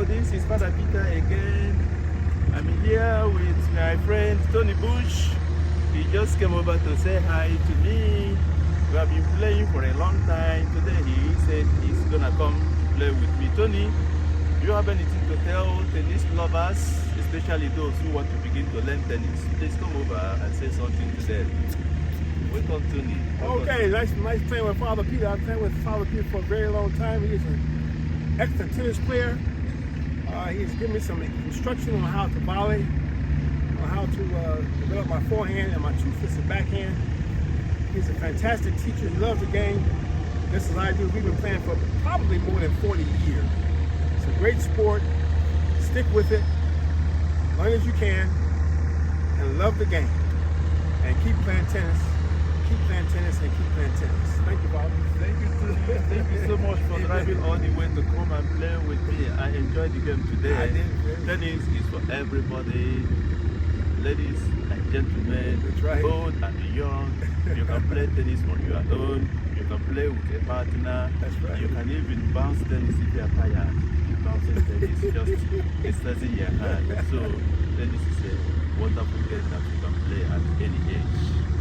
this is Father Peter again. I'm here with my friend Tony Bush. He just came over to say hi to me. We have been playing for a long time. Today he said he's gonna come play with me. Tony, do you have anything to tell tennis lovers, especially those who want to begin to learn tennis? Please come over and say something to them. Welcome, Tony. Okay, nice playing with Father Peter. I've played with Father Peter for a very long time. He's an excellent tennis player. He's given me some instruction on how to volley, on how to develop my forehand and my two-fisted backhand. He's a fantastic teacher. He loves the game. Just as I do. We've been playing for probably more than 40 years. It's a great sport. Stick with it. Learn as you can. And love the game. And keep playing tennis. Keep playing tennis and keep playing tennis. Thank you, Bob. Thank you, Tony. Thank you so much for driving all the way to come and play with me. I enjoyed the game today. I did. Tennis is for everybody, ladies and gentlemen, That's right. old and young. You can play tennis on your own. You can play with a partner. That's right. You can even bounce tennis if you are tired. Bouncing tennis just exercising your hand. So tennis is a wonderful game that you can play at any age.